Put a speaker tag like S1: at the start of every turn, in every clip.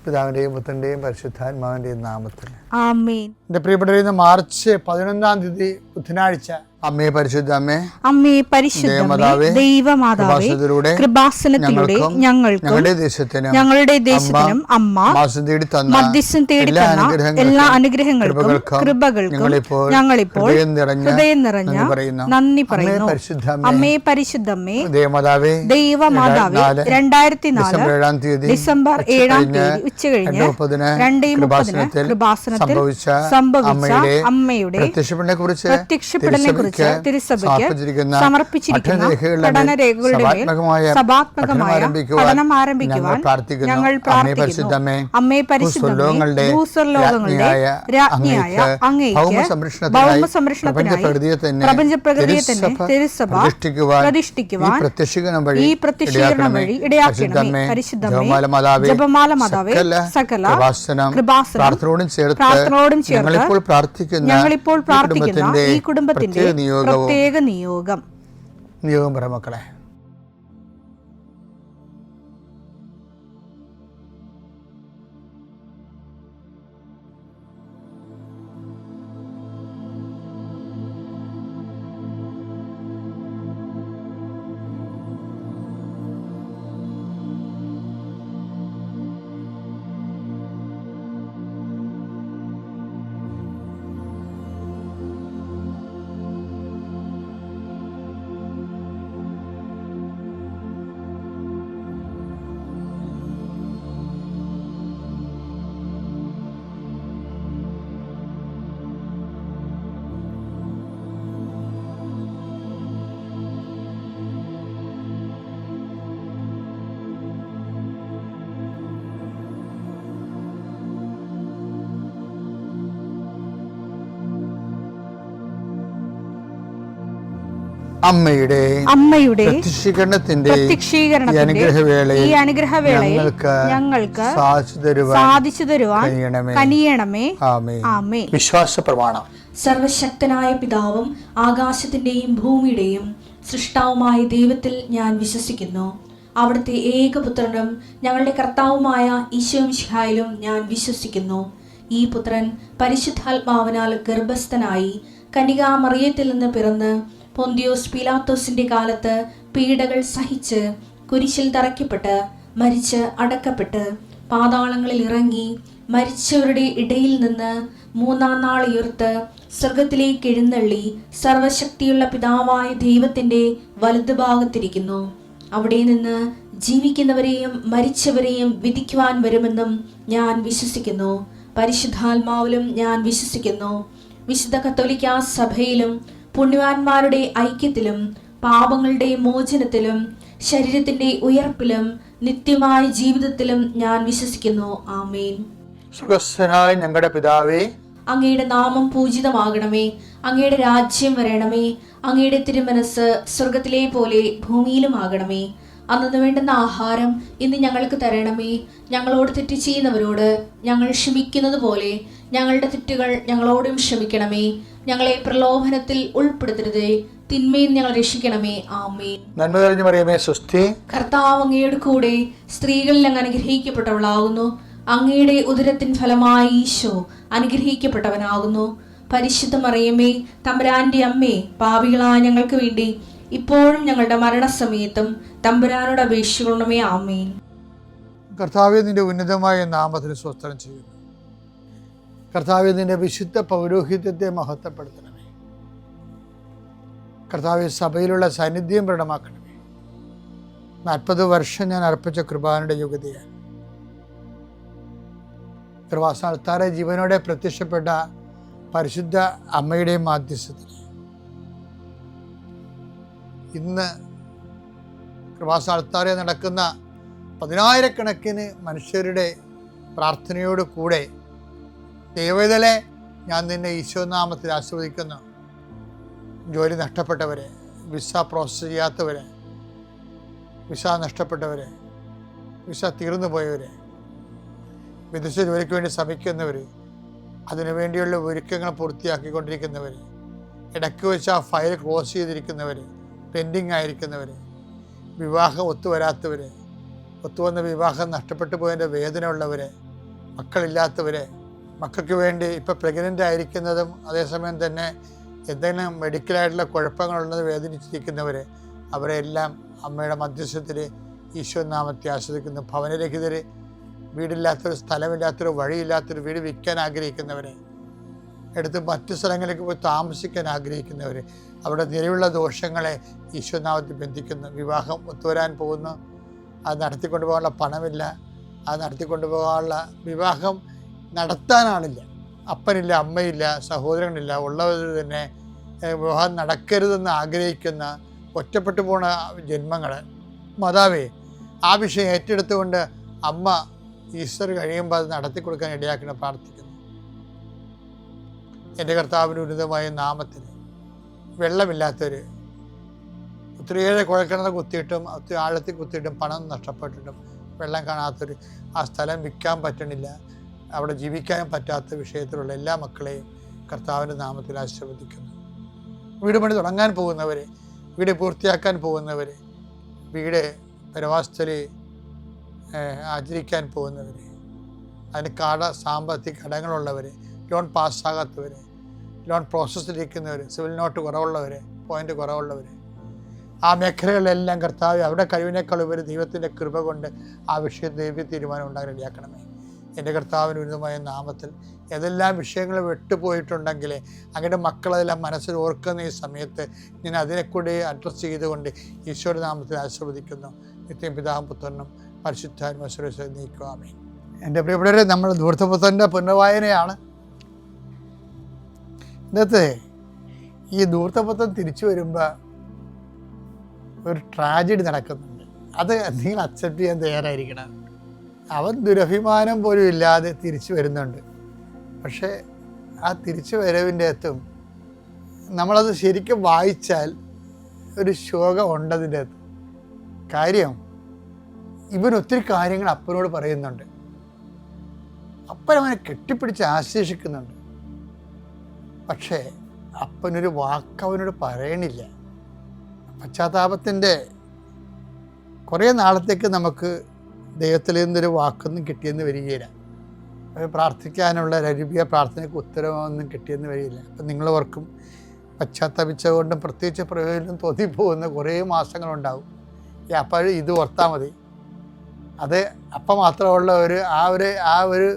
S1: പിതാവിൻ്റെയും പുത്രൻ്റെയും പരിശുദ്ധാത്മാവിൻ്റെയും നാമത്തിൽ
S2: ആമേൻ.
S1: എൻ്റെ പ്രിയപ്പെട്ടവരെ, മാർച്ച് 11 ബുധനാഴ്ച, അമ്മേ പരിശുദ്ധ അമ്മേ,
S2: അമ്മേ പരിശുദ്ധമേ, ദൈവമാതാവേ, കൃപാസനത്തിലൂടെ ഞങ്ങളുടെ ദേശത്തിനും അമ്മ മധ്യസ്ഥം തേടി തന്ന എല്ലാ അനുഗ്രഹങ്ങൾക്കും കൃപകൾക്കും ഞങ്ങളിപ്പോൾ ഹൃദയം നിറഞ്ഞ നന്ദി പറയുന്നു. അമ്മേ പരിശുദ്ധമേ, ദൈവമാതാവേ, 2004 ഡിസംബർ 7 ഉച്ചകഴിഞ്ഞ് 2:30 കൃപാസനത്തിൽ സംഭവിച്ച അമ്മയുടെ പ്രത്യക്ഷപ്പെടലിനെ കുറിച്ച് തിരുസഭയ്ക്ക് സമർപ്പിച്ചിരിക്കുന്ന പഠനരേഖകളുടെ മേൽ സഭാത്മകമായ പഠനം ആരംഭിക്കുവാൻ ഞങ്ങൾ പ്രാർത്ഥിക്കുന്നു. അമ്മേ പരിശുദ്ധമേ, ഭൂസ്വർലോകങ്ങളുടെ രാജ്ഞിയായ അങ്ങേയ്ക്ക് ഭൗമസംരക്ഷണത്തിനായി പ്രപഞ്ചപ്രകൃതിയെ തന്നെ തിരുസഭ പ്രതിഷ്ഠിക്കുവാൻ ഈ പ്രത്യക്ഷീകരണം വഴി ഇടയാക്കണമേ. പരിശുദ്ധമേ, ജപമാല മാതാവേ, സകല കൃപാസനം പ്രാർത്ഥനയോടും ചേർത്ത് ഞങ്ങളിപ്പോൾ പ്രാർത്ഥിക്കുന്ന ഈ കുടുംബത്തിന്റെ പ്രത്യേക നിയോഗം
S1: പറ മക്കളെ. അമ്മയുടെ പ്രത്യക്ഷീകരണത്തിന്റെ ഈ അനുഗ്രഹവേളയിൽ ഞങ്ങൾക്ക് സാധിച്ചു തരുവാൻ കനിയണമേ. ആമേൻ. വിശ്വാസ പ്രമാണം.
S3: സർവശക്തനായ പിതാവും ആകാശത്തിന്റെയും ഭൂമിയുടെയും സൃഷ്ടാവുമായ ദൈവത്തിൽ ഞാൻ വിശ്വസിക്കുന്നു. അവിടുത്തെ ഏകപുത്രനും ഞങ്ങളുടെ കർത്താവുമായ ഈശോമിശിഹായിലും ഞാൻ വിശ്വസിക്കുന്നു. ഈ പുത്രൻ പരിശുദ്ധാത്മാവിനാൽ ഗർഭസ്ഥനായി കന്യകാമറിയത്തിൽ നിന്ന് പിറന്ന് പൊന്തിയോസ് പീലാത്തോസിന്റെ കാലത്ത് പീഡകൾ സഹിച്ച് കുരിശിൽ തറയ്ക്കപ്പെട്ട് മരിച്ച് അടക്കപ്പെട്ട് പാതാളങ്ങളിൽ ഇറങ്ങി മരിച്ചവരുടെ ഇടയിൽ നിന്ന് 3-ാം നാൾ ഉയർത്ത് സ്വർഗത്തിലേക്ക് എഴുന്നള്ളി സർവശക്തിയുള്ള പിതാവായ ദൈവത്തിന്റെ വലതുഭാഗത്തിരിക്കുന്നു. അവിടെ നിന്ന് ജീവിക്കുന്നവരെയും മരിച്ചവരെയും വിധിക്കുവാൻ വരുമെന്നും ഞാൻ വിശ്വസിക്കുന്നു. പരിശുദ്ധാത്മാവിലും ഞാൻ വിശ്വസിക്കുന്നു. വിശുദ്ധ കത്തോലിക്കാ സഭയിലും പുണ്യവാന്മാരുടെ ഐക്യത്തിലും പാപങ്ങളുടെ മോചനത്തിലും ശരീരത്തിന്റെ ഉയർപ്പിലും നിത്യമായ ജീവിതത്തിലും ഞാൻ വിശ്വസിക്കുന്നു. ആമേൻ.
S1: സ്വർഗ്ഗസ്ഥനായ ഞങ്ങളുടെ പിതാവേ,
S3: അങ്ങയുടെ നാമം പൂജിതമാകണമേ. അങ്ങയുടെ രാജ്യം വരണമേ. അങ്ങയുടെ തിരുമനസ് സ്വർഗത്തിലെ പോലെ ഭൂമിയിലും ആകണമേ. അന്നു വേണ്ടുന്ന ആഹാരം ഇന്ന് ഞങ്ങൾക്ക് തരണമേ. ഞങ്ങളോട് തെറ്റ് ചെയ്യുന്നവരോട് ഞങ്ങൾ ക്ഷമിക്കുന്നത് പോലെ ഞങ്ങളുടെ തെറ്റുകൾ ഞങ്ങളോടും ക്ഷമിക്കണമേ. ഞങ്ങളെ പ്രലോഭനത്തിൽ ഉൾപ്പെടുത്തരുതേ, തിന്മയിൽ ഞങ്ങൾ രക്ഷിക്കണമേ. ആമേൻ.
S1: നന്മ നിറഞ്ഞ മറിയമേ, സ്വസ്തി.
S3: കർത്താവ് അങ്ങയുടെ കൂടെ സ്ത്രീകളിൽ അങ്ങ് അനുഗ്രഹിക്കപ്പെട്ടവളാകുന്നു. അങ്ങയുടെ ഉദരത്തിൻ ഫലമായി ഈശോ അനുഗ്രഹിക്കപ്പെട്ടവനാകുന്നു. പരിശുദ്ധ മറിയമേ, തമ്പുരാന്റെ അമ്മേ, പാപികളായ ഞങ്ങൾക്ക് വേണ്ടി ഇപ്പോഴും ഞങ്ങളുടെ മരണസമയത്തും തമ്പുരാനോട് അപേക്ഷിക്കണമേ. ആമേൻ.
S1: കർത്താവേ, നിന്റെ ഉന്നതമായ നാമത്തിന് സ്തോത്രം ചെയ്യുന്നു. കർത്താവേ, നിന്റെ വിശുദ്ധ പൗരോഹിത്യത്തെ മഹത്വപ്പെടുത്തണമേ. കർത്താവേ, സഭയിലുള്ള സാന്നിധ്യം പ്രകടമാക്കണമേ. 40 വർഷം ഞാൻ അർപ്പിച്ച കൃപാനയുടെ യുഗതിയാണ്. കൃപാസ്ഥാനത്താറെ ജീവനോടെ പ്രത്യക്ഷപ്പെട്ട പരിശുദ്ധ അമ്മയുടെയും മാധ്യസ്ഥത്തിൽ ഇന്ന് കൃപാസ്ഥാനത്താറെ നടക്കുന്ന 10,000-കണക്കിന് മനുഷ്യരുടെ പ്രാർത്ഥനയോട് കൂടെ ദൈവവേദലെ ഞാൻ നിന്നെ ഈശോനാമത്തിൽ ആസ്വദിക്കുന്നു. ജോലി നഷ്ടപ്പെട്ടവരെ, വിസ പ്രോസസ് ചെയ്യാത്തവരെ, വിസ നഷ്ടപ്പെട്ടവരെ, വിസ തീർന്നു പോയവരെ, വിദേശ ജോലിക്ക് വേണ്ടി ശ്രമിക്കുന്നവർ, അതിനുവേണ്ടിയുള്ള ഒരുക്കങ്ങൾ പൂർത്തിയാക്കിക്കൊണ്ടിരിക്കുന്നവർ, ഇടയ്ക്ക് വെച്ച് ആ ഫയൽ ക്ലോസ് ചെയ്തിരിക്കുന്നവർ, പെൻഡിങ് ആയിരിക്കുന്നവർ, വിവാഹം ഒത്തുവരാത്തവർ, ഒത്തുവന്ന വിവാഹം നഷ്ടപ്പെട്ടു പോയതിൻ്റെ വേദന ഉള്ളവർ, മക്കളില്ലാത്തവരെ, മക്കൾക്ക് വേണ്ടി ഇപ്പോൾ പ്രഗ്നൻ്റ് ആയിരിക്കുന്നതും അതേസമയം തന്നെ എന്തെങ്കിലും മെഡിക്കലായിട്ടുള്ള കുഴപ്പങ്ങളുള്ളത് വേദനിച്ചിരിക്കുന്നവർ, അവരെല്ലാം അമ്മയുടെ മധ്യസ്ഥത്തിൽ ഈശോ നാമത്തെ ആശ്രയിക്കുന്നു. ഭവനരഹിതർ, വീടില്ലാത്തൊരു, സ്ഥലമില്ലാത്തൊരു, വഴിയില്ലാത്തൊരു വീട് വിൽക്കാൻ ആഗ്രഹിക്കുന്നവരെ, എടുത്ത് മറ്റു സ്ഥലങ്ങളിലേക്ക് പോയി താമസിക്കാൻ ആഗ്രഹിക്കുന്നവർ, അവിടെ നിലവിലുള്ള ദോഷങ്ങളെ ഈശോ നാമത്തിൽ ബന്ധിക്കുന്നു. വിവാഹം ഒത്തുവരാൻ പോകുന്നു, അത് നടത്തിക്കൊണ്ടു പോകാനുള്ള പണമില്ല, അത് നടത്തിക്കൊണ്ടു പോകാനുള്ള, വിവാഹം നടത്താനാണില്ല, അപ്പനില്ല, അമ്മയില്ല, സഹോദരങ്ങളില്ല, ഉള്ളവർ തന്നെ വിവാഹം നടക്കരുതെന്ന് ആഗ്രഹിക്കുന്ന ഒറ്റപ്പെട്ടു പോണ ജന്മങ്ങൾ, മാതാവേ ആ വിഷയം ഏറ്റെടുത്തുകൊണ്ട് അമ്മ ഈസ്റ്റർ കഴിയുമ്പോൾ അത് നടത്തി കൊടുക്കാൻ ഇടയാക്കണം പ്രാർത്ഥിക്കുന്നു. എൻ്റെ കർത്താവിന് ഉന്നതമായ നാമത്തിൽ വെള്ളമില്ലാത്തവർ, ഒത്തിരിയേറെ കുഴൽക്കിണർ കുത്തിയിട്ടും ഒത്തിരി ആഴത്തിൽ കുത്തിയിട്ടും പണം നഷ്ടപ്പെട്ടിട്ടും വെള്ളം കാണാത്തൊരു, ആ സ്ഥലം വിൽക്കാൻ പറ്റണില്ല, അവിടെ ജീവിക്കാനും പറ്റാത്ത വിഷയത്തിലുള്ള എല്ലാ മക്കളെയും കർത്താവിൻ്റെ നാമത്തിൽ ആശീർവദിക്കുന്നു. വീട് പണി തുടങ്ങാൻ പോകുന്നവർ, വീട് പൂർത്തിയാക്കാൻ പോകുന്നവർ, വീട് പരവാസ്തൽ ആചരിക്കാൻ പോകുന്നവർ, അതിന് സാമ്പത്തിക കടങ്ങളുള്ളവർ, ലോൺ പാസ്സാകാത്തവർ, ലോൺ പ്രോസസ്സിലിരിക്കുന്നവർ, സിവിൽ നോട്ട് കുറവുള്ളവർ, പോയിൻ്റ് കുറവുള്ളവർ, ആ മേഖലകളിലെല്ലാം കർത്താവ് അവിടെ കഴിവിനേക്കാൾ ഉപരി ദൈവത്തിൻ്റെ കൃപ കൊണ്ട് ആ വിഷയം ദൈവ തീരുമാനം ഉണ്ടാകാൻ ഇടയാക്കണമേ. എൻ്റെ കർത്താവിന് ഉന്നതമായ നാമത്തിൽ ഏതെല്ലാം വിഷയങ്ങൾ വിട്ടുപോയിട്ടുണ്ടെങ്കിൽ അങ്ങയുടെ മക്കളതെല്ലാം മനസ്സിൽ ഓർക്കുന്ന ഈ സമയത്ത് ഞാൻ അതിനെക്കൂടി അഡ്രസ്സ് ചെയ്തുകൊണ്ട് ഈശോയുടെ നാമത്തിൽ ആശീർവദിക്കുന്നു. നിത്യം പിതാവും പുത്രനും പരിശുദ്ധാത്മാവിനെ നീക്കുവാമേ. എൻ്റെ പ്രിയപ്പെട്ടവരെ, നമ്മൾ ധൂർത്തപുത്രൻ്റെ പുനർവായനയാണ്. ഇന്നത്തെ ഈ ധൂർത്തപുത്രൻ തിരിച്ചു വരുമ്പോൾ ഒരു ട്രാജഡി നടക്കുന്നുണ്ട്. അത് നിങ്ങൾ അക്സെപ്റ്റ് ചെയ്യാൻ തയ്യാറായിരിക്കണം. അവൻ ദുരഭിമാനം പോലും ഇല്ലാതെ തിരിച്ചു വരുന്നുണ്ട്. പക്ഷേ ആ തിരിച്ചു വരവിൻ്റെ അകത്തും നമ്മളത് ശരിക്കും വായിച്ചാൽ ഒരു ശോകം ഉണ്ടതിൻ്റെ അകത്ത്. കാര്യം, ഇവൻ ഒത്തിരി കാര്യങ്ങൾ അപ്പനോട് പറയുന്നുണ്ട്. അപ്പൻ അവനെ കെട്ടിപ്പിടിച്ച് ആശ്ലേഷിക്കുന്നുണ്ട്. പക്ഷേ അപ്പനൊരു വാക്ക് അവനോട് പറയണില്ല. പശ്ചാത്താപത്തിൻ്റെ കുറേ നാളത്തേക്ക് നമുക്ക് ദൈവത്തിൽ നിന്നൊരു വാക്കൊന്നും കിട്ടിയെന്ന് വരികയില്ല. പ്രാർത്ഥിക്കാനുള്ള രരുപിയ പ്രാർത്ഥനയ്ക്ക് ഉത്തരവൊന്നും കിട്ടിയെന്ന് വരികയില്ല. അപ്പം നിങ്ങൾ ഓർക്കും, പശ്ചാത്തപിച്ചുകൊണ്ടും പ്രത്യേകിച്ച് പ്രയോജനം തോന്നിപ്പോകുന്ന കുറേ മാസങ്ങളുണ്ടാവും. അപ്പോൾ ഇത് ഓർത്താൽ മതി. അത് അപ്പം മാത്രമുള്ള ആ ഒരു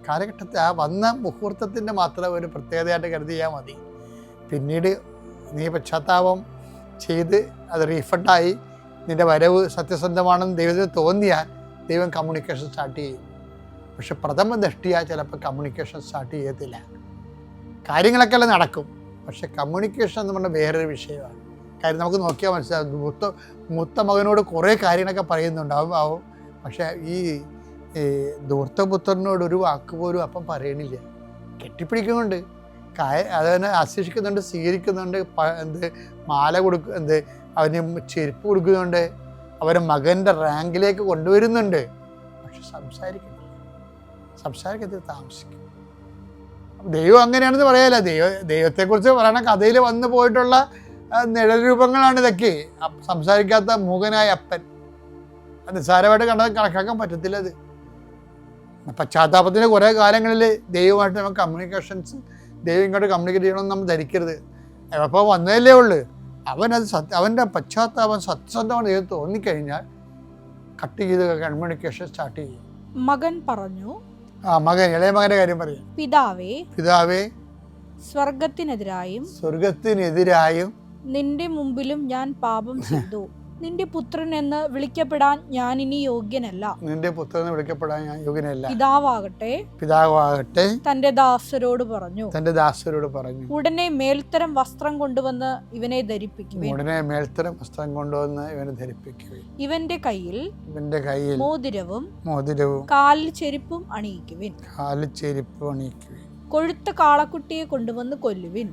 S1: കാലഘട്ടത്തെ, ആ വന്ന മുഹൂർത്തത്തിൻ്റെ മാത്രം ഒരു പ്രത്യേകതയായിട്ട് കരുതിയാൽ മതി. പിന്നീട് നീ പശ്ചാത്താപം ചെയ്ത് അത് റീഫണ്ടായി നിൻ്റെ വരവ് സത്യസന്ധമാണെന്ന് ദൈവത്തിന് തോന്നിയാൽ ദൈവം കമ്മ്യൂണിക്കേഷൻ സ്റ്റാർട്ട് ചെയ്യും. പക്ഷെ പ്രഥമ ദൃഷ്ടിയാൽ ചിലപ്പോൾ കമ്മ്യൂണിക്കേഷൻ സ്റ്റാർട്ട് ചെയ്യത്തില്ല. കാര്യങ്ങളൊക്കെ എല്ലാം നടക്കും, പക്ഷെ കമ്മ്യൂണിക്കേഷൻ എന്ന് പറഞ്ഞാൽ വേറൊരു വിഷയമാണ്. കാര്യം നമുക്ക് നോക്കിയാൽ മനസ്സിലാവും. മൂത്ത മകനോട് കുറേ കാര്യങ്ങളൊക്കെ പറയുന്നുണ്ടാവും, പക്ഷേ ഈ ധൂർത്തപുത്രനോട് ഒരു വാക്ക് പോലും അപ്പം പറയണില്ല. കെട്ടിപ്പിടിക്കുന്നുണ്ട്, അതിനെ ആശ്ലേഷിക്കുന്നുണ്ട്, സ്വീകരിക്കുന്നുണ്ട്, മാല അവന് ചെരുപ്പ് കൊടുക്കുന്നുണ്ട്, അവരെ മകൻ്റെ റാങ്കിലേക്ക് കൊണ്ടുവരുന്നുണ്ട്. പക്ഷെ സംസാരിക്കത്തിൽ താമസിക്കും. ദൈവം അങ്ങനെയാണെന്ന് പറയാല്ല. ദൈവത്തെക്കുറിച്ച് പറയണ കഥയിൽ വന്നു പോയിട്ടുള്ള നിഴൽ രൂപങ്ങളാണ് ഇതൊക്കെ. സംസാരിക്കാത്ത മൂകനായ അപ്പൻ, അത് നിസ്സാരമായിട്ട് കണക്കാക്കാൻ പറ്റത്തില്ല. അത് പശ്ചാത്താപത്തിൻ്റെ കുറേ കാലങ്ങളിൽ ദൈവമായിട്ട് നമുക്ക് കമ്മ്യൂണിക്കേഷൻസ്, ദൈവം ഇങ്ങോട്ട് കമ്മ്യൂണിക്കേറ്റ് ചെയ്യണമെന്ന് നമ്മൾ ധരിക്കരുത്. അപ്പോൾ വന്നതല്ലേ ഉള്ളൂ. അവൻ്റെ പശ്ചാത്താപം സത്യസന്ധമാണ് ദൈവം തോന്നിക്കഴിഞ്ഞാൽ കട്ട് ചെയ്ത് കമ്മ്യൂണിക്കേഷൻ സ്റ്റാർട്ട് ചെയ്യും.
S2: മകൻ പറഞ്ഞു,
S1: മകൻ, ഇളയ മകൻ്റെ കാര്യം പറയാം. പിതാവേ, സ്വർഗത്തിനെതിരായും
S2: നിന്റെ മുമ്പിലും ഞാൻ പാപം ചെയ്തു. നിന്റെ പുത്രൻ എന്ന് വിളിക്കപ്പെടാൻ ഞാൻ ഇനി യോഗ്യനല്ല. പിതാവാകട്ടെ തന്റെ ദാസരോട് പറഞ്ഞു, ഉടനെ മേൽത്തരം വസ്ത്രം കൊണ്ടുവന്ന് ഇവനെ ധരിപ്പിക്കുവിൻ. ഇവന്റെ കയ്യിൽ മോതിരവും കാലിൽ ചെരുപ്പും അണിയിക്കുവിൻ. കൊഴുത്ത കാളക്കുട്ടിയെ കൊണ്ടുവന്ന് കൊല്ലുവിൻ.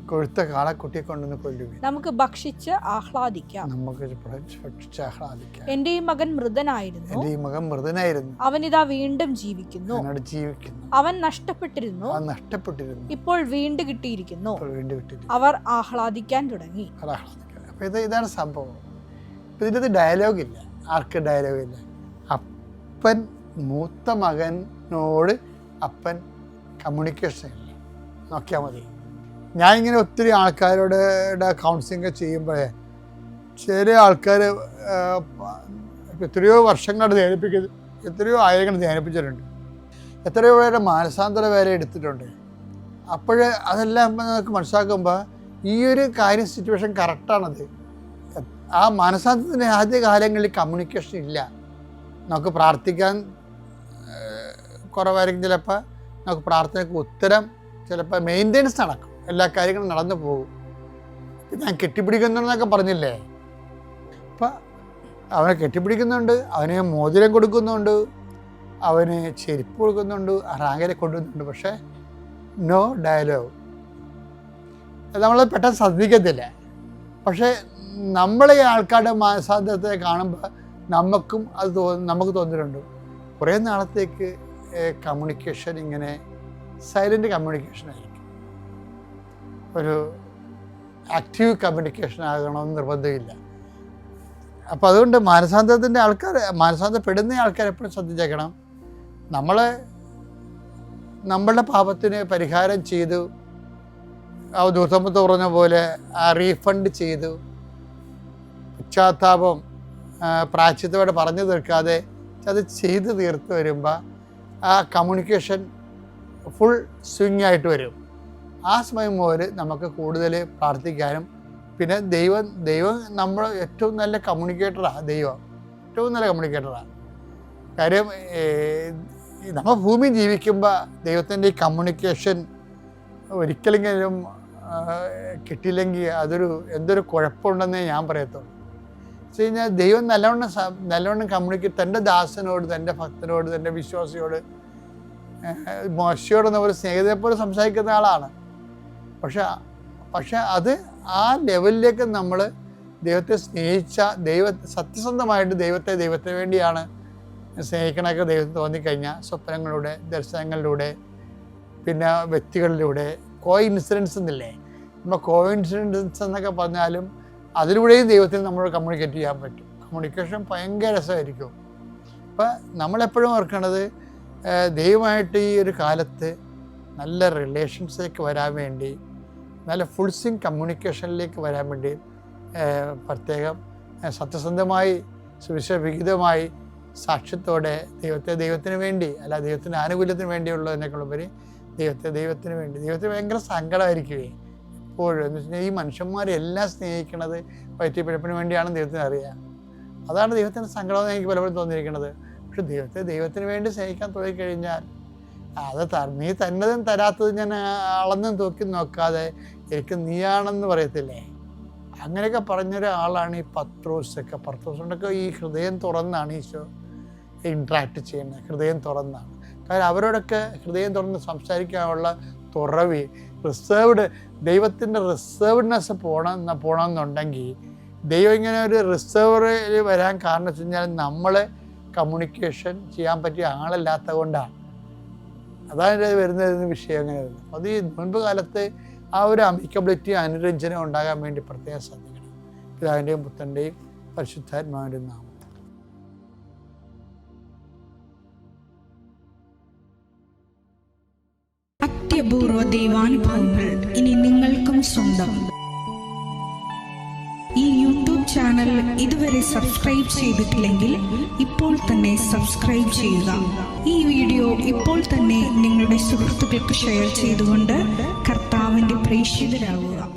S2: നമുക്ക് ഭക്ഷിച്ച് ആഹ്ലാദിക്കാം. എന്റെ ഈ മകൻ മൃതനായിരുന്നു, അവനിതാ വീണ്ടും ജീവിക്കുന്നു. അവൻ നഷ്ടപ്പെട്ടിരുന്നു, ഇപ്പോൾ വീണ്ടും കിട്ടിയിരിക്കുന്നു. അവർ ആഹ്ലാദിക്കാൻ തുടങ്ങി.
S1: ഇതാണ് സംഭവം. ഇതിനകത്ത് ഡയലോഗില്ല. ആർക്ക് ഡയലോഗില്ല? അപ്പൻ മൂത്ത മകനോട് അപ്പൻ കമ്മ്യൂണിക്കേഷൻ ഇല്ല. നോക്കിയാൽ മതി. ഞാനിങ്ങനെ ഒത്തിരി ആൾക്കാരോട് കൗൺസിലിംഗ് ചെയ്യുമ്പോഴേ ചില ആൾക്കാർ എത്രയോ വർഷങ്ങളായിട്ട് ധ്യാനിപ്പിക്കുന്നത്, എത്രയോ ആയിരങ്ങൾ ധ്യാനിപ്പിച്ചിട്ടുണ്ട്, എത്രയോ പേരുടെ മാനസാന്തര വരെ എടുത്തിട്ടുണ്ട്. അപ്പോൾ അതെല്ലാം നമുക്ക് മനസ്സിലാക്കുമ്പോൾ ഈ ഒരു കാര്യം സിറ്റുവേഷൻ കറക്റ്റാണത്. ആ മാനസാന്തരത്തിൻ്റെ ആദ്യ കാലങ്ങളിൽ കമ്മ്യൂണിക്കേഷൻ ഇല്ല. നമുക്ക് പ്രാർത്ഥിക്കാൻ കുറവായിരിക്കും, ചിലപ്പോൾ നമുക്ക് പ്രാർത്ഥനയ്ക്ക് ഉത്തരം ചിലപ്പോൾ മെയിൻ്റെനൻസ് നടക്കും, എല്ലാ കാര്യങ്ങളും നടന്നു പോകും. ഞാൻ കെട്ടിപ്പിടിക്കുന്നുണ്ടെന്നൊക്കെ പറഞ്ഞില്ലേ, അപ്പം അവനെ കെട്ടിപ്പിടിക്കുന്നുണ്ട്, അവന് മോതിരം കൊടുക്കുന്നുണ്ട്, അവന് ചെരുപ്പ് കൊടുക്കുന്നുണ്ട്, റാങ്കരെ കൊണ്ടുവന്നുണ്ട്, പക്ഷേ നോ ഡയലോഗ്. നമ്മൾ പെട്ടെന്ന് ശ്രദ്ധിക്കത്തില്ല. പക്ഷേ നമ്മളെ ആൾക്കാരുടെ മാനസാന്തരത്തെ കാണുമ്പോൾ നമുക്കും അത് നമുക്ക് തോന്നിയിട്ടുണ്ട്. കുറേ നാളത്തേക്ക് കമ്മ്യൂണിക്കേഷൻ ഇങ്ങനെ സൈലൻ്റ് കമ്മ്യൂണിക്കേഷൻ ആയിരിക്കും, ഒരു ആക്റ്റീവ് കമ്മ്യൂണിക്കേഷൻ ആകണമെന്ന് നിർബന്ധമില്ല. അപ്പോൾ അതുകൊണ്ട് മാനസാന്തരപ്പെടുന്ന ആൾക്കാർ എപ്പോഴും ശ്രദ്ധിച്ചേക്കണം. നമ്മളുടെ പാപത്തിന് പരിഹാരം ചെയ്തു, ആ ദൂതമ്പത്ത് പറഞ്ഞ പോലെ റീഫണ്ട് ചെയ്തു, പശ്ചാത്താപം പ്രായശ്ചിത്തത്തോടെ പറഞ്ഞു തീർക്കാതെ അത് ചെയ്ത് തീർത്ത് വരുമ്പോൾ ആ കമ്മ്യൂണിക്കേഷൻ ഫുൾ സ്വിങ് ആയിട്ട് വരും. ആ സമയം മുതൽ നമുക്ക് കൂടുതൽ പ്രാർത്ഥിക്കാനും, പിന്നെ ദൈവം നമ്മൾ ഏറ്റവും നല്ല കമ്മ്യൂണിക്കേറ്ററാണ്. ദൈവം ഏറ്റവും നല്ല കമ്മ്യൂണിക്കേറ്ററാണ്. കാര്യം നമ്മൾ ഭൂമി ജീവിക്കുമ്പോൾ ദൈവത്തിൻ്റെ ഈ കമ്മ്യൂണിക്കേഷൻ ഒരിക്കലെങ്കിലും കിട്ടിയില്ലെങ്കിൽ എന്തൊരു കുഴപ്പമുണ്ടെന്നേ ഞാൻ പറയത്തുള്ളൂ. വെച്ച് കഴിഞ്ഞാൽ ദൈവം നല്ലവണ്ണം കമ്മ്യൂണിക്കേറ്റ് തൻ്റെ ദാസനോട്, തൻ്റെ ഭക്തനോട്, തൻ്റെ വിശ്വാസിയോട്, മോശയോട് നമ്മൾ സ്നേഹിതരെപ്പോലെ സംസാരിക്കുന്ന ആളാണ്. പക്ഷെ അത് ആ ലെവലിലേക്ക് നമ്മൾ ദൈവത്തെ സ്നേഹിച്ച സത്യസന്ധമായിട്ട് ദൈവത്തിന് വേണ്ടിയാണ് സ്നേഹിക്കണമൊക്കെ ദൈവത്തിന് തോന്നിക്കഴിഞ്ഞാൽ സ്വപ്നങ്ങളിലൂടെ, ദർശനങ്ങളിലൂടെ, പിന്നെ വ്യക്തികളിലൂടെ, ഇൻസിഡൻസ് എന്നില്ലേ, നമ്മൾ ഇൻസിഡൻസ് എന്നൊക്കെ പറഞ്ഞാലും അതിലൂടെയും ദൈവത്തിന് നമ്മൾ കമ്മ്യൂണിക്കേറ്റ് ചെയ്യാൻ പറ്റും. കമ്മ്യൂണിക്കേഷൻ ഭയങ്കര രസമായിരിക്കും. അപ്പം നമ്മളെപ്പോഴും ഓർക്കണത് ദൈവമായിട്ട് ഈ ഒരു കാലത്ത് നല്ല റിലേഷൻസിലേക്ക് വരാൻ വേണ്ടി, നല്ല ഫുൾ സ്വിങ് കമ്മ്യൂണിക്കേഷനിലേക്ക് വരാൻ വേണ്ടി പ്രത്യേകം സത്യസന്ധമായി സുവിശേഷവിഹിതമായി സാക്ഷ്യത്തോടെ ദൈവത്തിന് വേണ്ടി, അല്ല ദൈവത്തിൻ്റെ ആനുകൂല്യത്തിന് വേണ്ടിയുള്ളതിനേക്കാളുപരി ദൈവത്തിന് വേണ്ടി. ദൈവത്തിന് ഭയങ്കര സങ്കടമായിരിക്കുമേ എപ്പോഴും. എന്ന് വെച്ചാൽ ഈ മനുഷ്യന്മാരെല്ലാം സ്നേഹിക്കുന്നത് പറ്റിപ്പിഴപ്പിന് വേണ്ടിയാണെന്ന് ദൈവത്തിന് അറിയാം. അതാണ് ദൈവത്തിൻ്റെ സങ്കടമെന്ന് എനിക്ക് പലപ്പോഴും തോന്നിയിരിക്കുന്നത്. പക്ഷെ ദൈവത്തിന് വേണ്ടി സ്നേഹിക്കാൻ തുടങ്ങിക്കഴിഞ്ഞാൽ നീ തന്നതും തരാത്തതും ഞാൻ അളന്നും തൂക്കി നോക്കാതെ എനിക്ക് നീയാണെന്ന് പറയത്തില്ലേ, അങ്ങനെയൊക്കെ പറഞ്ഞൊരാളാണ് ഈ പത്രോസൊക്കെ ഈ ഹൃദയം തുറന്നാണ് ഈശോ ഇൻട്രാക്ട് ചെയ്യുന്നത്. ഹൃദയം തുറന്നാണ്. കാരണം അവരോടൊക്കെ ഹൃദയം തുറന്ന് സംസാരിക്കാനുള്ള തുറവി, ദൈവത്തിൻ്റെ റിസർവ്ഡ്നെസ് പോകണമെന്നുണ്ടെങ്കിൽ ദൈവം ഇങ്ങനെ ഒരു റിസർവിൽ വരാൻ കാരണം വെച്ച് കഴിഞ്ഞാൽ നമ്മൾ കമ്മ്യൂണിക്കേഷൻ ചെയ്യാൻ പറ്റിയ ആളല്ലാത്തത് കൊണ്ടാണ്. അതാണ് വരുന്നതിന് വിഷയം അങ്ങനെ വരുന്നത്. അത് ഈ മുൻപ് കാലത്ത് ആ ഒരു അമിക്കബിലിറ്റി, അനുരഞ്ജനം ഉണ്ടാകാൻ വേണ്ടി പ്രത്യേകം ശ്രദ്ധിക്കണം. പിതാവിൻ്റെയും പുത്രൻ്റെയും പരിശുദ്ധാത്മാവിൻ്റെയും നാമം.
S4: അത്യപൂർവ ദൈവാനുഭവങ്ങൾ ഇനി നിങ്ങൾക്കും സ്വന്തം. ഈ യൂട്യൂബ് ചാനൽ ഇതുവരെ സബ്സ്ക്രൈബ് ചെയ്തിട്ടില്ലെങ്കിൽ ഇപ്പോൾ തന്നെ സബ്സ്ക്രൈബ് ചെയ്യുക. ഈ വീഡിയോ ഇപ്പോൾ തന്നെ നിങ്ങളുടെ സുഹൃത്തുക്കൾക്ക് ഷെയർ ചെയ്തുകൊണ്ട് കർത്താവിൻ്റെ പ്രേക്ഷിതരാകുക.